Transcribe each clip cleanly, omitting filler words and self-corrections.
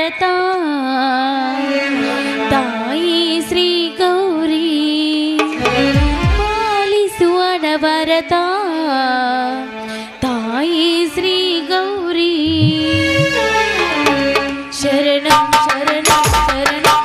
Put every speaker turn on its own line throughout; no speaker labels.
ವರತ ತಾಯಿ ಶ್ರೀ ಗೌರಿ ಪಾಲಿಸುವ ವರತ ತಾಯಿ ಶ್ರೀ ಗೌರಿ ಶರಣಂ ಶರಣಂ ಶರಣಂ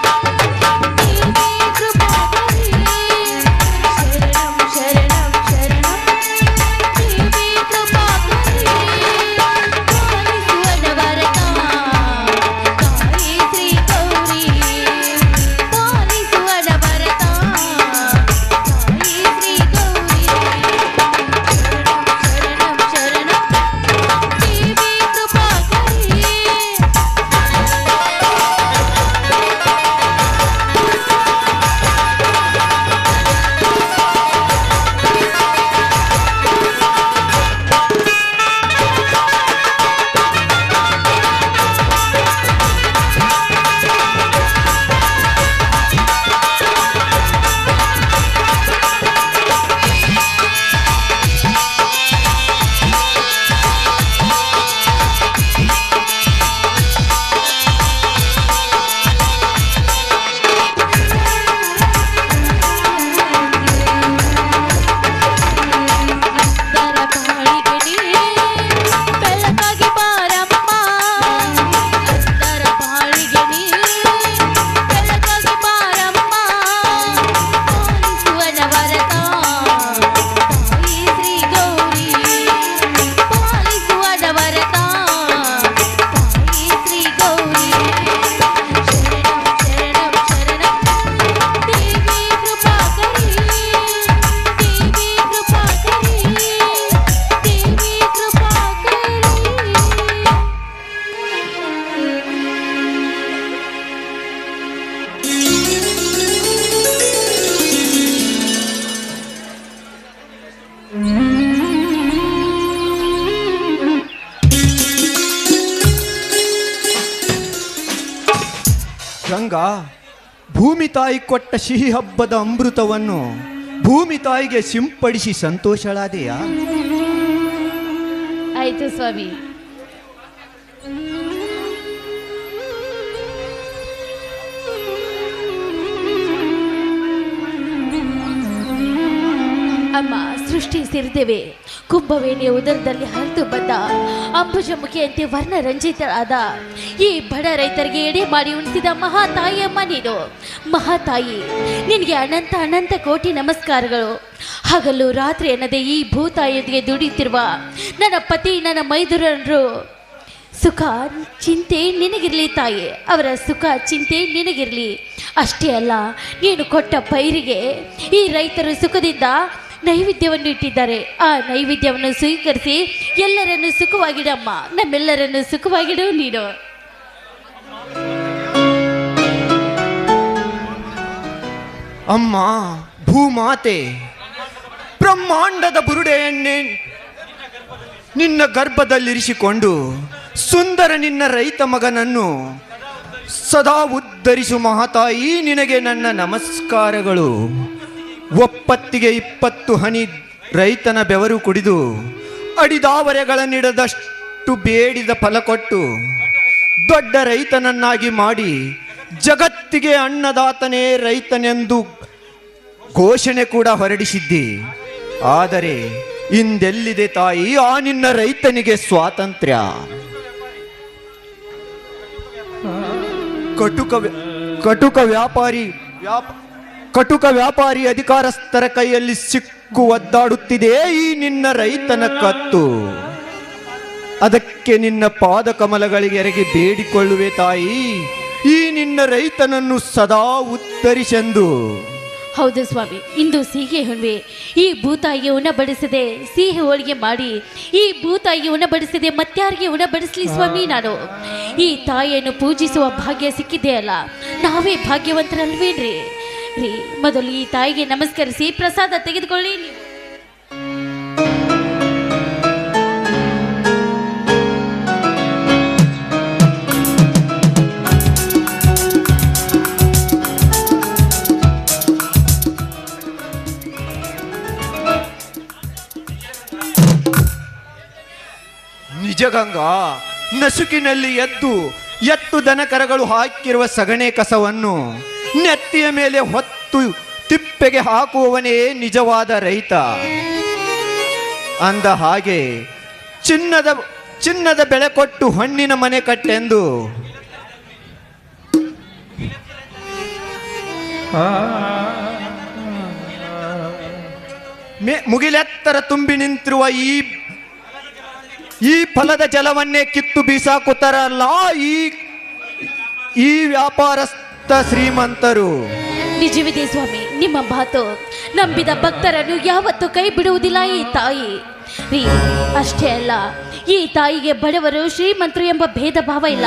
ರಂಗ, ಭೂಮಿ ತಾಯಿ ಕೊಟ್ಟ ಸಿಹಿ ಹಬ್ಬದ ಅಮೃತವನ್ನು ಭೂಮಿ ತಾಯಿಗೆ ಸಿಂಪಡಿಸಿ ಸಂತೋಷಳಾದೆಯಾ?
ಆಯ್ತು ಸ್ವಾಮಿ. ಅಮ್ಮ, ಸೃಷ್ಟಿ ಸೇರಿದ್ದೇವೆ. ಕುಂಭವೇಣಿಯ ಉದರದಲ್ಲಿ ಹರಿದು ಬಂದ ಅಂಬುಜಮುಖಿಯಂತೆ ವರ್ಣರಂಜಿತರಾದ ಈ ಬಡ ರೈತರಿಗೆ ಎಡೆ ಮಾಡಿ ಉಣಿಸಿದ ಮಹಾತಾಯಿಯಮ್ಮ ನೀನು. ಮಹಾತಾಯಿ, ನಿನಗೆ ಅನಂತ ಅನಂತ ಕೋಟಿ ನಮಸ್ಕಾರಗಳು. ಹಗಲು ರಾತ್ರಿ ಅನ್ನದೇ ಈ ಭೂತಾಯಿಯೊಂದಿಗೆ ದುಡಿಯುತ್ತಿರುವ ನನ್ನ ಪತಿ, ನನ್ನ ಮೈದುರರು ಸುಖ ಚಿಂತೆ ನಿನಗಿರಲಿ ತಾಯಿ. ಅವರ ಸುಖ ಚಿಂತೆ ನಿನಗಿರಲಿ. ಅಷ್ಟೇ ಅಲ್ಲ, ನೀನು ಕೊಟ್ಟ ಪೈರಿಗೆ ಈ ರೈತರು ಸುಖದಿಂದ ನೈವೇದ್ಯವನ್ನು ಇಟ್ಟಿದ್ದಾರೆ. ಆ ನೈವೇದ್ಯವನ್ನು ಸ್ವೀಕರಿಸಿ ಎಲ್ಲರನ್ನು ಸುಖವಾಗಿಡಮ್ಮ. ನಮ್ಮೆಲ್ಲರನ್ನು ಸುಖವಾಗಿಡು ನೀನು.
ಅಮ್ಮ ಭೂಮಾತೆ, ಬ್ರಹ್ಮಾಂಡದ ಬುರುಡೆಯನ್ನೇ ನಿನ್ನ ಗರ್ಭದಲ್ಲಿರಿಸಿಕೊಂಡು ಸುಂದರ ನಿನ್ನ ರೈತ ಮಗನನ್ನು ಸದಾ ಉದ್ಧರಿಸು ಮಹಾತಾಯಿ. ನಿನಗೆ ನನ್ನ ನಮಸ್ಕಾರಗಳು. ಒಪ್ಪತ್ತಿಗೆ 20 ಹನಿ ರೈತನ ಬೆವರು ಕುಡಿದು ಅಡಿದಾವರೆಗಳನ್ನಿಡದಷ್ಟು ಬೇಡಿದ ಫಲ ಕೊಟ್ಟು ದೊಡ್ಡ ರೈತನನ್ನಾಗಿ ಮಾಡಿ ಜಗತ್ತಿಗೆ ಅನ್ನದಾತನೇ ರೈತನೆಂದು ಘೋಷಣೆ ಕೂಡ ಹೊರಡಿಸಿದ್ದಿ. ಆದರೆ ಇಂದೆಲ್ಲಿದೆ ತಾಯಿ ಆ ನಿನ್ನ ರೈತನಿಗೆ ಸ್ವಾತಂತ್ರ್ಯ? ಕಟುಕ ವ್ಯಾಪಾರಿ ಅಧಿಕಾರಸ್ಥರ ಕೈಯಲ್ಲಿ ಸಿಕ್ಕು ಒದ್ದಾಡುತ್ತಿದೆ ಈ ನಿನ್ನ ರೈತನ ಕತ್ತು. ಅದಕ್ಕೆ ನಿನ್ನ ಪಾದ ಕಮಲಗಳಿಗೆ ಎರಗಿ ಬೇಡಿಕೊಳ್ಳುವೆ ತಾಯಿ, ಈ ನಿನ್ನ ರೈತನನ್ನು ಸದಾ ಉತ್ತರಿಸೆಂದು.
ಹೌದು ಸ್ವಾಮಿ, ಇಂದು ಸಿಹಿ ಹುಣ್ಣಿಮೆ. ಈ ಭೂತಾಯಿಗೆ ಉಣಬಡಿಸದೆ ಸಿಹಿ ಹೋಳಿಗೆ ಮಾಡಿ ಈ ಭೂತಾಯಿಗೆ ಉಣಬಡಿಸದೆ ಮತ್ಯಾರಿಗೆ ಉಣಬಡಿಸಲಿ ಸ್ವಾಮಿ ನಾನು? ಈ ತಾಯಿಯನ್ನು ಪೂಜಿಸುವ ಭಾಗ್ಯ ಸಿಕ್ಕಿದೆ ಅಲ್ಲ, ನಾವೇ ಭಾಗ್ಯವಂತರಲ್ವೇನ್ರಿ? ರೀ, ಮೊದಲು ಈ ತಾಯಿಗೆ ನಮಸ್ಕರಿಸಿ ಪ್ರಸಾದ ತೆಗೆದುಕೊಳ್ಳಿ ನೀವು.
ನಿಜಗಂಗಾ, ನಸುಕಿನಲ್ಲಿ ಎದ್ದು ಎತ್ತು ದನಕರಗಳು ಹಾಕಿರುವ ಸಗಣೆ ಕಸವನ್ನು ನೆತ್ತಿಯ ಮೇಲೆ ಹೊತ್ತು ತಿಪ್ಪೆಗೆ ಹಾಕುವವನೇ ನಿಜವಾದ ರೈತ. ಅಂದ ಹಾಗೆ ಚಿನ್ನದ ಬೆಳೆ ಕೊಟ್ಟು ಹಣ್ಣಿನ ಮನೆ ಕಟ್ಟೆಂದು ಮುಗಿಲೆತ್ತರ ತುಂಬಿ ನಿಂತಿರುವ ಈ ಫಲದ ಜಲವನ್ನೇ ಕಿತ್ತು ಬೀಸಾಕುತ್ತಾರಲ್ಲ ಈ ವ್ಯಾಪಾರಸ್ಥ ಶ್ರೀಮಂತರು.
ನಿಜವಿದೆ ಸ್ವಾಮಿ, ನಿಮ್ಮ ಮಾತು ನಂಬಿದ ಭಕ್ತರನ್ನು ಯಾವತ್ತೂ ಕೈ ಬಿಡುವುದಿಲ್ಲ ಈ ತಾಯಿ. ರೀ, ಅಷ್ಟೇ ಅಲ್ಲ, ಈ ತಾಯಿಗೆ ಬಡವರು ಶ್ರೀಮಂತರು ಎಂಬ ಭೇದ ಭಾವ ಇಲ್ಲ.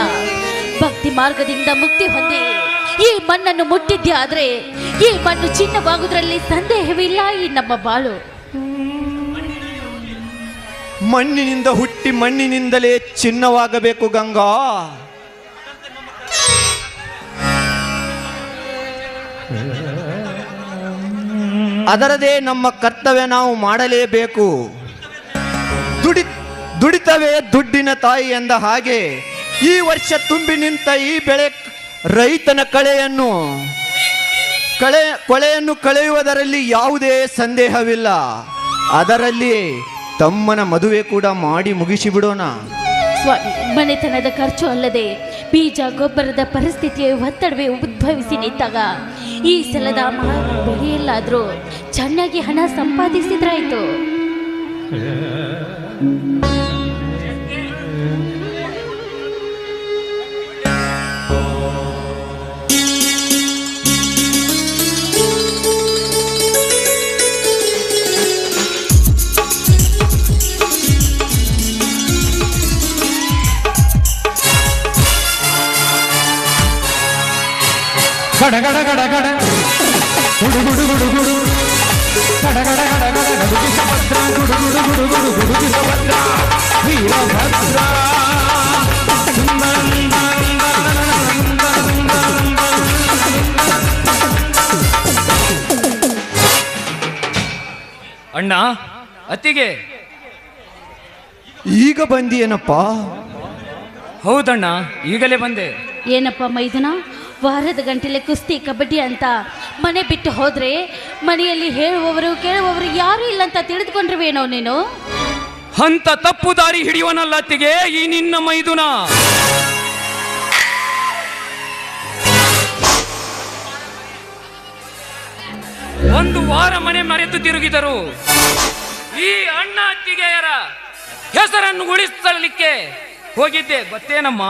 ಭಕ್ತಿ ಮಾರ್ಗದಿಂದ ಮುಕ್ತಿ ಹೊಂದಿ ಈ ಮಣ್ಣನ್ನು ಮುಟ್ಟಿದ್ದೆ ಆದ್ರೆ ಈ ಮಣ್ಣು ಚಿನ್ನವಾಗುವುದರಲ್ಲಿ ಸಂದೇಹವಿಲ್ಲ. ಈ ನಮ್ಮ ಬಾಳು
ಮಣ್ಣಿನಿಂದ ಹುಟ್ಟಿ ಮಣ್ಣಿನಿಂದಲೇ ಚಿನ್ನವಾಗಬೇಕು ಗಂಗಾ. ಅದರದೇ ನಮ್ಮ ಕರ್ತವ್ಯ, ನಾವು ಮಾಡಲೇಬೇಕು. ದುಡಿತವೇ ದುಡ್ಡಿನ ತಾಯಿ ಎಂದ ಹಾಗೆ ಈ ವರ್ಷ ತುಂಬಿ ನಿಂತ ಈ ಬೆಳೆ ರೈತನ ಕೊಳೆಯನ್ನು ಕಳೆಯುವುದರಲ್ಲಿ ಯಾವುದೇ ಸಂದೇಹವಿಲ್ಲ. ಅದರಲ್ಲಿ ತಮ್ಮನ ಮದುವೆ ಕೂಡ ಮಾಡಿ ಮುಗಿಸಿಬಿಡೋಣ.
ಸ್ವಾಮಿ, ಮನೆತನದ ಖರ್ಚು ಅಲ್ಲದೆ ಬೀಜ ಗೊಬ್ಬರದ ಪರಿಸ್ಥಿತಿಯ ಒತ್ತಡವೇ ಉದ್ಭವಿಸಿ ನಿಂತಾಗ ಈ ಸಲದ ಬೆಳೆಯಲ್ಲಾದ್ರೂ ಚೆನ್ನಾಗಿ ಹಣ ಸಂಪಾದಿಸಿದ್ರಾಯ್ತು.
ಗಡ ಗಡ ಗಡ ಗಡ ಗುಡು ಗುಡು ಗುಡು ಗುಡು ಗಡ ಗಡ ಗಡ ಗಡ ಗುಡುಗಿ ಸುಭದ್ರ ಗುಡು ಗುಡು ಗುಡು ಗುಡು ಗುಡುಗಿ ಸುಭದ್ರ ವೀರಭದ್ರ
ಅಣ್ಣ, ಅತ್ತಿಗೆ
ಈಗ ಬಂದಿಯೇನಪ್ಪ?
ಹೌದಣ್ಣ, ಈಗಲೇ ಬಂದೆ.
ಏನಪ್ಪ ಮೈದುನ, ವಾರದ ಗಂಟಲೆ ಕುಸ್ತಿ ಕಬಡ್ಡಿ ಅಂತ ಮನೆ ಬಿಟ್ಟು ಹೋದ್ರೆ ಮನೆಯಲ್ಲಿ ಹೇಳುವವರು ಕೇಳುವವರು ಯಾರು ಇಲ್ಲ ಅಂತ ತಿಳಿದುಕೊಂಡ್ರವೇನೋ ನೀನು?
ಅಂತ ತಪ್ಪು ದಾರಿ ಹಿಡಿಯುವನಲ್ಲ ಅತ್ತಿಗೆ ಈ ನಿನ್ನ ಮೈದುನ. ಒಂದು ವಾರ ಮನೆ ಮರೆತು ತಿರುಗಿದರು. ಈ ಅಣ್ಣ ಅತ್ತಿಗೆಯರ ಹೆಸರನ್ನು ಉಳಿಸಲಿಕ್ಕೆ ಹೋಗಿದ್ದೆ ಗೊತ್ತೇನಮ್ಮ.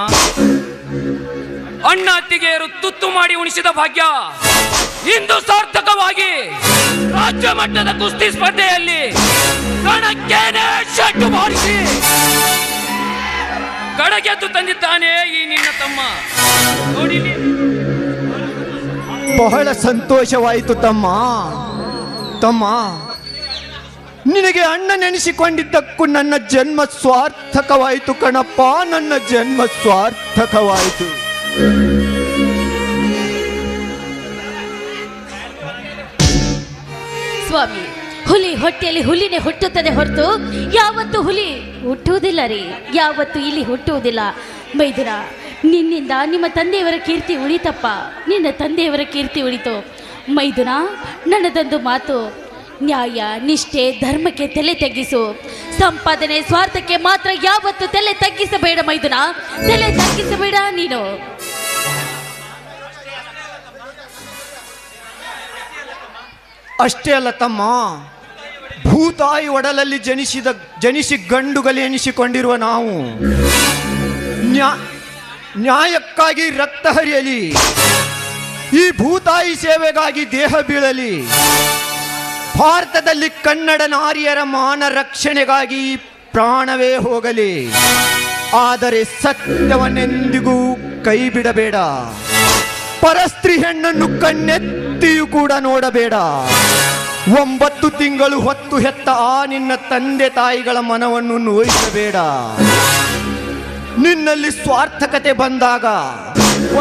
ಅಣ್ಣ ಅತ್ತಿಗೆಯರು ತುತ್ತು ಮಾಡಿ ಉಣಿಸಿದ ಭಾಗ್ಯ ಇಂದು ಸಾರ್ಥಕವಾಗಿ ರಾಜ್ಯ ಮಟ್ಟದ ಕುಸ್ತಿ ಸ್ಪರ್ಧೆಯಲ್ಲಿ ಕಣಕ್ಕೇನೆ ಶೆಟ್ಟು ಮಾಡಿಸಿ ಕಡಗೆದ್ದು ತಂದಿದ್ದಾನೆ ಈ ನಿನ್ನ ತಮ್ಮ. ನೋಡಿಲಿ,
ಬಹಳ ಸಂತೋಷವಾಯಿತು ತಮ್ಮ. ನಿನಗೆ ಅಣ್ಣ ನೆನೆಸಿಕೊಂಡಿದ್ದಕ್ಕೂ ನನ್ನ ಜನ್ಮ ಸ್ವಾರ್ಥಕವಾಯಿತು ಕಣಪ್ಪ, ನನ್ನ ಜನ್ಮ ಸ್ವಾರ್ಥಕವಾಯಿತು.
ಸ್ವಾಮಿ, ಹುಲಿ ಹೊಟ್ಟೆಯಲ್ಲಿ ಹುಲಿನೇ ಹುಟ್ಟುತ್ತದೆ ಹೊರತು ಯಾವತ್ತು ಹುಲಿ ಹುಟ್ಟುವುದಿಲ್ಲ ರೀ, ಯಾವತ್ತು ಇಲ್ಲಿ ಹುಟ್ಟುವುದಿಲ್ಲ. ಮೈದುನ, ನಿನ್ನಿಂದ ನಿಮ್ಮ ತಂದೆಯವರ ಕೀರ್ತಿ ಉಳಿತಪ್ಪ, ನಿನ್ನ ತಂದೆಯವರ ಕೀರ್ತಿ ಉಳಿತು. ಮೈದುನ, ನನ್ನದೊಂದು ಮಾತು, ನ್ಯಾಯ ನಿಷ್ಠೆ ಧರ್ಮಕ್ಕೆ ತಲೆ ತಗ್ಗಿಸು. ಸಂಪಾದನೆ ಸ್ವಾರ್ಥಕ್ಕೆ ಮಾತ್ರ ಯಾವತ್ತು ತಲೆ ತಗ್ಗಿಸಬೇಡ ಮೈದುನ, ತಲೆ ತಗ್ಗಿಸಬೇಡ ನೀನು.
ಅಷ್ಟೇ ಅಲ್ಲ ತಮ್ಮ, ಭೂತಾಯಿ ಒಡಲಲ್ಲಿ ಜನಿಸಿ ಗಂಡುಗಲಿ ಎನಿಸಿಕೊಂಡಿರುವ ನಾವು ನ್ಯಾಯಕ್ಕಾಗಿ ರಕ್ತ ಹರಿಯಲಿ, ಈ ಭೂತಾಯಿ ಸೇವೆಗಾಗಿ ದೇಹ ಬೀಳಲಿ, ಭಾರತದಲ್ಲಿ ಕನ್ನಡ ನಾರಿಯರ ಮಾನ ರಕ್ಷಣೆಗಾಗಿ ಪ್ರಾಣವೇ ಹೋಗಲಿ. ಆದರೆ ಸತ್ಯವನ್ನೆಂದಿಗೂ ಕೈ ಬಿಡಬೇಡ. ಪರಸ್ತ್ರೀ ಹೆಣ್ಣನ್ನು ಕಣ್ಣೆತ್ತಿಯೂ ಕೂಡ ನೋಡಬೇಡ. 9 ತಿಂಗಳು ಹೊತ್ತು ಹೆತ್ತ ಆ ನಿನ್ನ ತಂದೆ ತಾಯಿಗಳ ಮನವನ್ನು ನೋಯಿಸಬೇಡ. ನಿನ್ನಲ್ಲಿ ಸ್ವಾರ್ಥಕತೆ ಬಂದಾಗ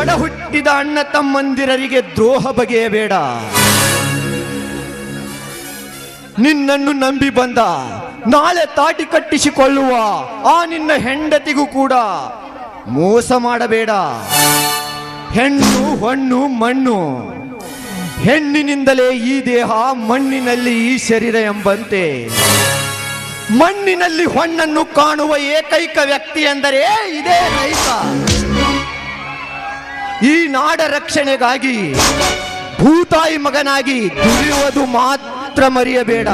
ಒಡ ಹುಟ್ಟಿದ ಅಣ್ಣ ತಮ್ಮಂದಿರರಿಗೆ ದ್ರೋಹ ಬಗೆಯಬೇಡ. ನಿನ್ನನ್ನು ನಂಬಿ ಬಂದ ನಾಳೆ ತಾಟಿ ಕಟ್ಟಿಸಿಕೊಳ್ಳುವ ಆ ನಿನ್ನ ಹೆಂಡತಿಗೂ ಕೂಡ ಮೋಸ ಮಾಡಬೇಡ. ಹೆಣ್ಣು ಹೊಣ್ಣು ಮಣ್ಣು, ಹೆಣ್ಣಿನಿಂದಲೇ ಈ ದೇಹ, ಮಣ್ಣಿನಲ್ಲಿ ಈ ಶರೀರ ಎಂಬಂತೆ ಮಣ್ಣಿನಲ್ಲಿ ಹೊಣ್ಣನ್ನು ಕಾಣುವ ಏಕೈಕ ವ್ಯಕ್ತಿ ಎಂದರೆ ಇದೇ ರೈತ. ಈ ನಾಡ ರಕ್ಷಣೆಗಾಗಿ ಭೂತಾಯಿ ಮಗನಾಗಿ ದುಡಿಯುವುದು ಮಾತ್ರ ಮರೆಯಬೇಡ.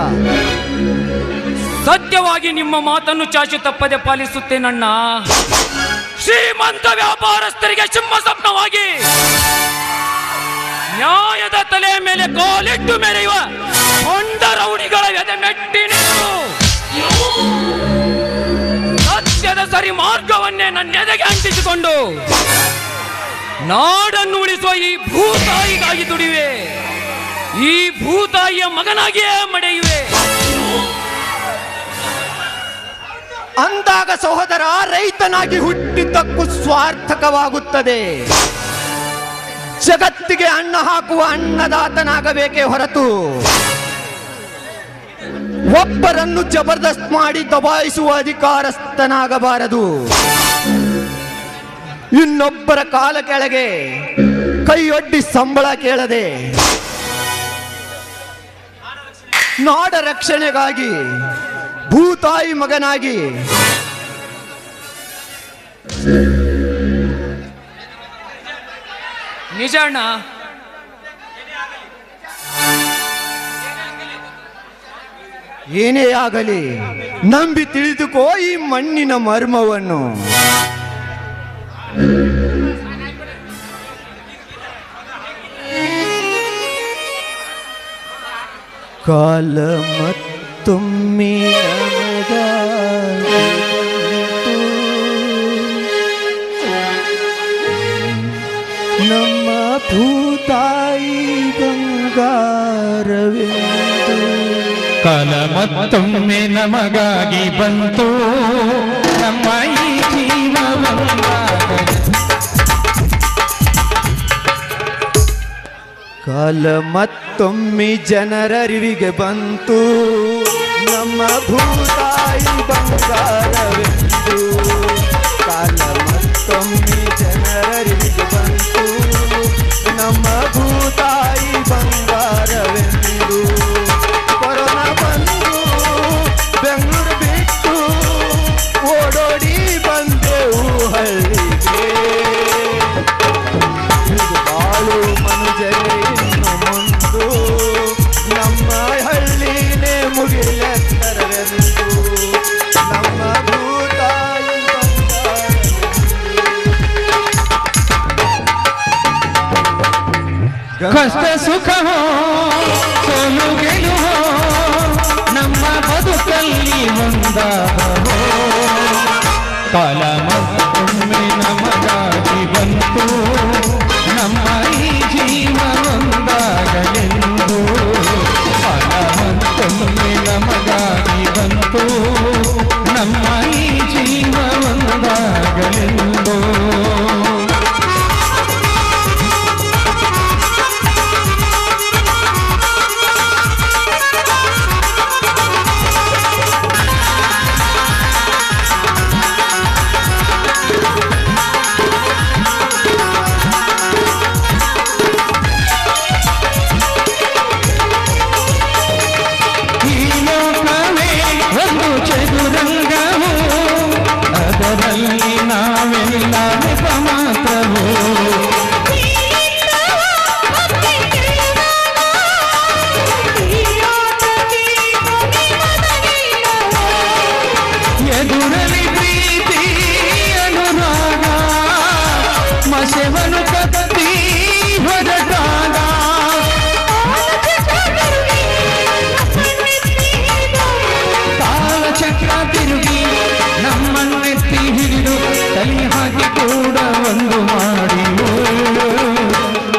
ಸತ್ಯವಾಗಿ ನಿಮ್ಮ ಮಾತನ್ನು ಚಾಚು ತಪ್ಪದೆ ಪಾಲಿಸುತ್ತೇನಣ್ಣ. ಶ್ರೀಮಂತ ವ್ಯಾಪಾರಸ್ಥರಿಗೆ ಸಿಂಹ ಸ್ವಪ್ನವಾಗಿ ನ್ಯಾಯದ ತಲೆಯ ಮೇಲೆ ಕಾಲಿಟ್ಟು ಮೆರೆಯುವ ಹೊಂಡ ರೌಡಿಗಳ ಎದೆ ಮೆಟ್ಟಿ ನಿಂತು ಸತ್ಯದ ಸರಿ ಮಾರ್ಗವನ್ನೇ ನನ್ನ ಎದೆಗೆ ಅಂಟಿಸಿಕೊಂಡು ನಾಡನ್ನು ಉಳಿಸುವ ಈ ಭೂತಾಯಿಗಾಗಿ ದುಡಿವೆ. ಈ ಭೂತಾಯಿಯ ಮಗನಾಗಿಯೇ ಮಡೆಯುವೆ.
ಅಂದಾಗ ಸಹೋದರ, ರೈತನಾಗಿ ಹುಟ್ಟಿದ್ದಕ್ಕೂ ಸ್ವಾರ್ಥಕವಾಗುತ್ತದೆ. ಜಗತ್ತಿಗೆ ಅನ್ನ ಹಾಕುವ ಅನ್ನದಾತನಾಗಬೇಕೇ ಹೊರತು ಒಬ್ಬರನ್ನು ಜಬರ್ದಸ್ತ್ ಮಾಡಿ ದಬಾಯಿಸುವ ಅಧಿಕಾರಸ್ಥನಾಗಬಾರದು. ಇನ್ನೊಬ್ಬರ ಕಾಲ ಕೆಳಗೆ ಕೈಯೊಡ್ಡಿ ಸಂಬಳ ಕೇಳದೆ ನಾಡ ರಕ್ಷಣೆಗಾಗಿ ಭೂತಾಯಿ ಮಗನಾಗಿ
ನಿಜ ಅಣ್ಣ.
ಏನೇ ಆಗಲಿ ನಂಬಿ ತಿಳಿದುಕೋ ಈ ಮಣ್ಣಿನ ಮರ್ಮವನ್ನು. ಕಾಲ ಮತ್ತೊಮ್ಮೆ ನಮ್ಮ ಭೂತಾಯಿ ಬಂಗಾರವೆಂದು.
ಕಾಲ ಮತ್ತೊಮ್ಮೆ ನಮಗಾಗಿ ಬಂತು, ನಮ್ಮ ಈ ಜೀವವಂಗಾಗಲಿ.
ಕಾಲ ಮತ್ತೊಮ್ಮೆ ಜನರರಿವಿಗೆ ಬಂತು, ನಮ್ಮ ಭೂತಾಯಿ ಬಂಗಾರವೆಂದು. ಕಾಲ ಮತ್ತೊಮ್ಮೆ ಜನರರಿವಿಗೆ ಬಂತು, ನಮ್ಮ ಭೂತಾಯಿ ಬಂಗಾರವೆಂದು. ಕೊರೋನಾ ಬಂದು ಬೆಂಗಳೂರು ಬಿಟ್ಟು ಓಡೋಡಿ ಬಂದೆವು ಹಳ್ಳಿಗೆ. ಬಾಳು ಮನುಜರೇ ಇನ್ನು ಮುಂದು, ನಮ್ಮ ಹಳ್ಳಿನೇ ಮುಗಿಲೆತ್ತರವೆಂದು. ನಮ್ಮ ಭೂತಾಯಿ
ಕಷ್ಟ ಸುಖ ಹೋ ಸೋಲು ಗೆಲುವೋ ನಮ್ಮ ಬದುಕಲ್ಲಿ ಒಂದಾದವೋ. ಕಾಲ ಮತ್ತೊಮ್ಮೆ ನಮಗಾಗಿ ಬಂತು, ನಮ್ಮ ಈ ಜೀವ ಒಂದಾಗಲೆಂದು. ಕಾಲ ಮತ್ತೊಮ್ಮೆ ನಮಗಾಗಿ ಬಂತು, ನಮ್ಮ ಈ ಜೀವ ಒಂದಾಗಲೆಂದು.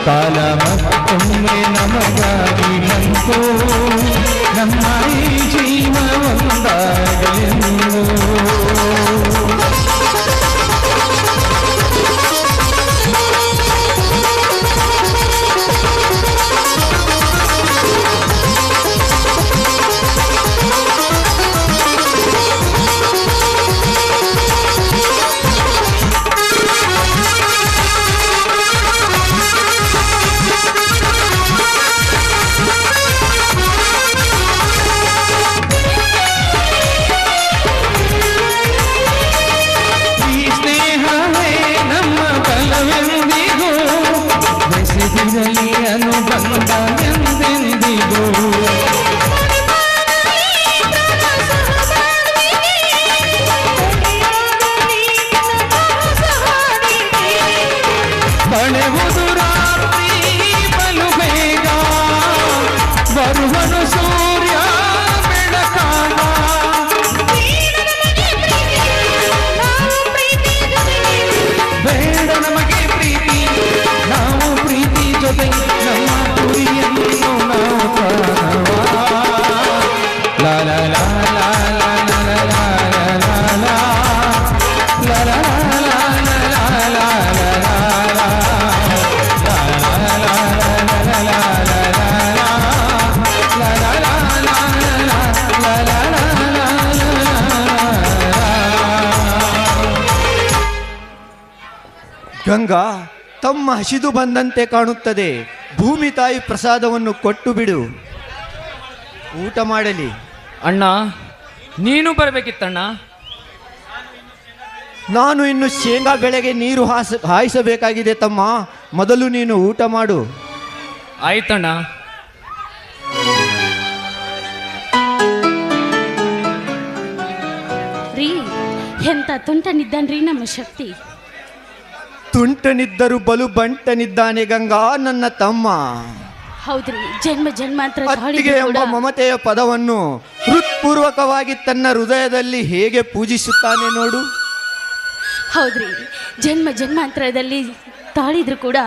ಕಾಲ ಮತ್ತೊಮ್ಮೆ ನಮಗಾಗಿ ಬಂತು, ನಮ್ಮ ಈ ಜೀವ ಒಂದಾಗಲೆಂದು.
ಗಂಗಾ, ತಮ್ಮ ಹಸಿದು ಬಂದಂತೆ ಕಾಣುತ್ತದೆ. ಭೂಮಿ ತಾಯಿ ಪ್ರಸಾದವನ್ನು ಕೊಟ್ಟು ಬಿಡು, ಊಟ ಮಾಡಲಿ.
ಅಣ್ಣ, ನೀನು ಬರಬೇಕಿತ್ತಣ್ಣ.
ನಾನು ಇನ್ನು ಶೇಂಗಾ ಬೆಳೆಗೆ ನೀರು ಹಾಯಿಸಬೇಕಾಗಿದೆ ತಮ್ಮ. ಮೊದಲು ನೀನು ಊಟ ಮಾಡು.
ಆಯ್ತಣ್ಣ.
ರೀ, ಎಂತ ತುಂಟನಿದ್ದಾನ್ರಿ ನಮ್ಮ ಶಕ್ತಿ.
ತುಂಟನಿದ್ದರು ಬಲು ಬಂಟನಿದ್ದಾನೆ ಗಂಗಾ ನನ್ನ ತಮ್ಮ.
ಹೌದ್ರಿ, ಜನ್ಮ ಜನ್ಮಾಂತರ
ಅತ್ತಿಗೆ ಎಂಬ ಮಮತೆಯ ಪದವನ್ನು ಹೃತ್ಪೂರ್ವಕವಾಗಿ ತನ್ನ ಹೃದಯದಲ್ಲಿ ಹೇಗೆ ಪೂಜಿಸುತ್ತಾನೆ ನೋಡು.
ಹೌದ್ರಿ, ಜನ್ಮ ಜನ್ಮಾಂತರದಲ್ಲಿ ತಾಳಿದ್ರು ಕೂಡ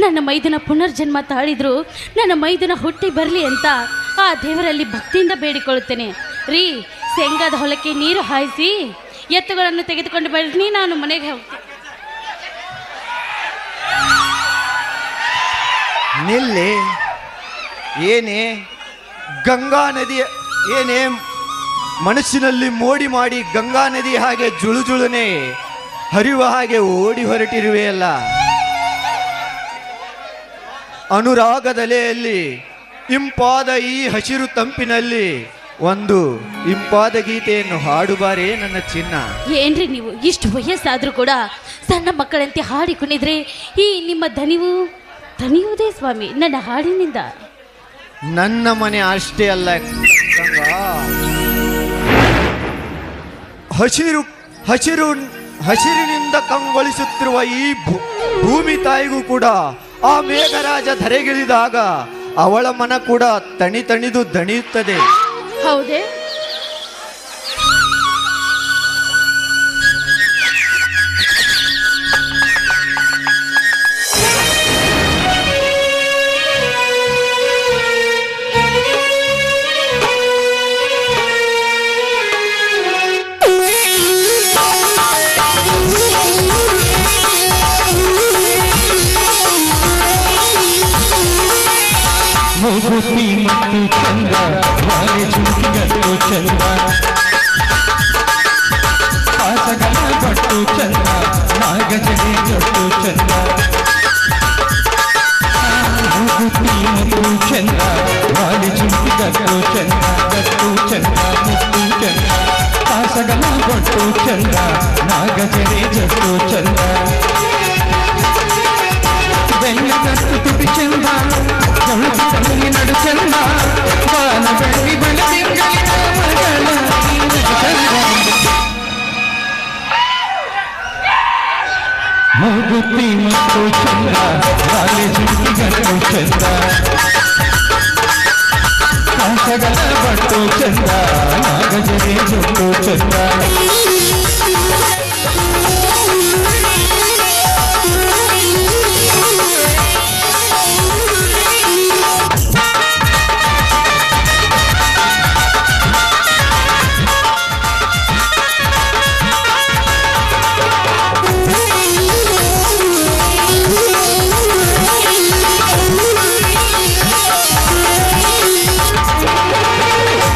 ನನ್ನ ಮೈದುನ ಪುನರ್ಜನ್ಮ ತಾಳಿದ್ರು ನನ್ನ ಮೈದುನ ಹುಟ್ಟಿ ಬರಲಿ ಅಂತ ಆ ದೇವರಲ್ಲಿ ಭಕ್ತಿಯಿಂದ ಬೇಡಿಕೊಳ್ಳುತ್ತೇನೆ. ರೀ, ಶೇಂಗಾದ ಹೊಲಕ್ಕೆ ನೀರು ಹಾಯಿಸಿ ಎತ್ತುಗಳನ್ನು ತೆಗೆದುಕೊಂಡು ಬನ್ನಿ, ನಾನು ಮನೆಗೆ ಹೋಗ್ತೇನೆ.
ನಿಲ್ಲಿ. ಏನೇ ಗಂಗಾ ನದಿ, ಏನೇ ಮನಸ್ಸಿನಲ್ಲಿ ಮೋಡಿ ಮಾಡಿ ಗಂಗಾ ನದಿ ಹಾಗೆ ಜುಳುಜುಳುನೆ ಹರಿಯುವ ಹಾಗೆ ಓಡಿ ಹೊರಟಿರುವೆಯಲ್ಲ. ಅನುರಾಗದಲೆಯಲ್ಲಿ ಇಂಪಾದ ಈ ಹಸಿರು ತಂಪಿನಲ್ಲಿ ಒಂದು ಇಂಪಾದ ಗೀತೆಯನ್ನು ಹಾಡುಬಾರೇ ನನ್ನ ಚಿನ್ನ.
ಏನ್ರಿ ನೀವು, ಇಷ್ಟು ವಯಸ್ಸಾದ್ರೂ ಕೂಡ ಸಣ್ಣ ಮಕ್ಕಳಂತೆ ಹಾಡಿ ಕುಣಿದ್ರೆ ಈ ನಿಮ್ಮ ದಣಿಯುವುದೇ ಸ್ವಾಮಿ ನನ್ನ ಹಾಡಿನಿಂದ.
ನನ್ನ ಮನೆ ಅಷ್ಟೇ ಅಲ್ಲ ಗಂಗಾ, ಹಸಿರಿನಿಂದ ಕಂಗೊಳಿಸುತ್ತಿರುವ ಈ ಭೂಮಿ ತಾಯಿಗೂ ಕೂಡ ಆ ಮೇಘರಾಜ ಧರೆಗಿಳಿದಾಗ ಅವಳ ಮನ ಕೂಡ ತಣಿದು ದಣಿಯುತ್ತದೆ.
ಹೌದೇ?
ಮೂಗುತಿ ಮತ್ತು ಚಂದ, ವಾಲೆ ಚುಂಕಿಗಟ್ಟು ಚಂದ, ಪಾಸಗಳ ಬಟ್ಟು ಚಂದ, ನಾಗಜಡೆ ಜೊಟ್ಟು ಚಂದ. ಮೂಗುತಿ ಮತ್ತು ಚಂದ, ವಾಲೆ ಚುಂಕಿಗಟ್ಟು ಚಂದ, ಗಟ್ಟು ಚಂದ, ಮುತ್ತು ಚಂದ, ಪಾಸಗಳ ಬಟ್ಟು ಚಂದ, ನಾಗಜಡೆ ಜೊಟ್ಟು ಚಂದ. ಬೆಳ್ಳಗಟ್ಟು ತುಟಿ ಚಂದ, ಚಂದ್ರಿ ನಡು ಚಂದ, ಬಾನ ಬೆಳ್ಳಿ ಬೆಳದಿಂಗಳಿನ ಮಗಳ ಮೂಗುತಿ ಮತ್ತು ಚಂದ, ಬಾಲೆ ಜುಟ್ಟಿಗಟ್ಟು ಚಂದ, ಕಾಸಗಳ ಬಟ್ಟು ಚಂದ, ನಾಗಜರೆ ಜೊಟ್ಟು ಚಂದ.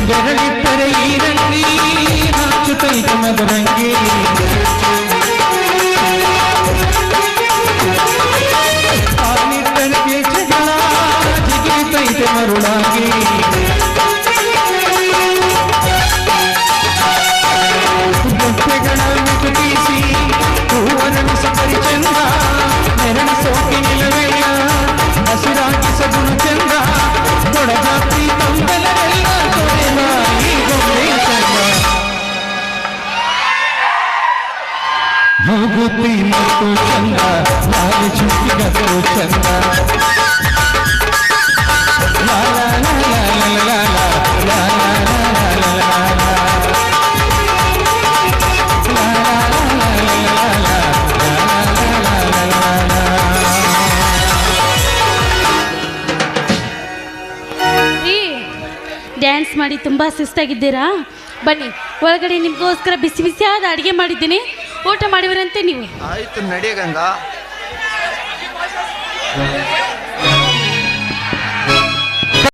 ಬೆರಳಿಟ್ಟರೆ ಈ ರಂಗಿ ನಾಚುತ್ತೈತ ಮದರಂಗಿ, ಕಾಲಿಟ್ಟರೆ ಕೇಚಗಳ ಜಿಗಿತೈತೆ ಮರುಳಾಗಿ. ಬೆಪ್ಪೆಗಳ ಮಿಟುಕಿಸಿ ಹೂವರಣಿಸ ಪರಿಚಂದ, ನೆರಳ ಸೋಕಿ ನಿಲವೆಲ್ಲ ಹಸಿರಾಗಿ ಸಗುಣ ಚಂದ, ಕೊಡಜಾತಿ ತಂಬಲರೆಲ್ಲ ತೊರೆದ ಈ ಗೊಂಬೆ ಚಂದ. ಮೂಗುತಿ ಮತ್ತು ಚಂದ, ನಾಲಿ ಚುಕ್ಕಿಗಟ್ಟು ಚಂದ, ಲಾ ಲಾ ಲಾ ಲಾ ಲಾ ಲಾ ಲಾ ಲಾ ಲಾ ಲಾ ಲಾ.
ಡ್ಯಾನ್ಸ್ ಮಾಡಿ ತುಂಬ ಸುಸ್ತಾಗಿದ್ದೀರಾ? ಬನ್ನಿ, ಒಳಗಡೆ ನಿಮಗೋಸ್ಕರ ಬಿಸಿ ಬಿಸಿಯಾದ ಅಡುಗೆ ಮಾಡಿದ್ದೀನಿ, ಊಟ ಮಾಡಿವರಂತೆ ನೀವು.
ಆಯ್ತು, ನಡಿ ಗಂಗಾ.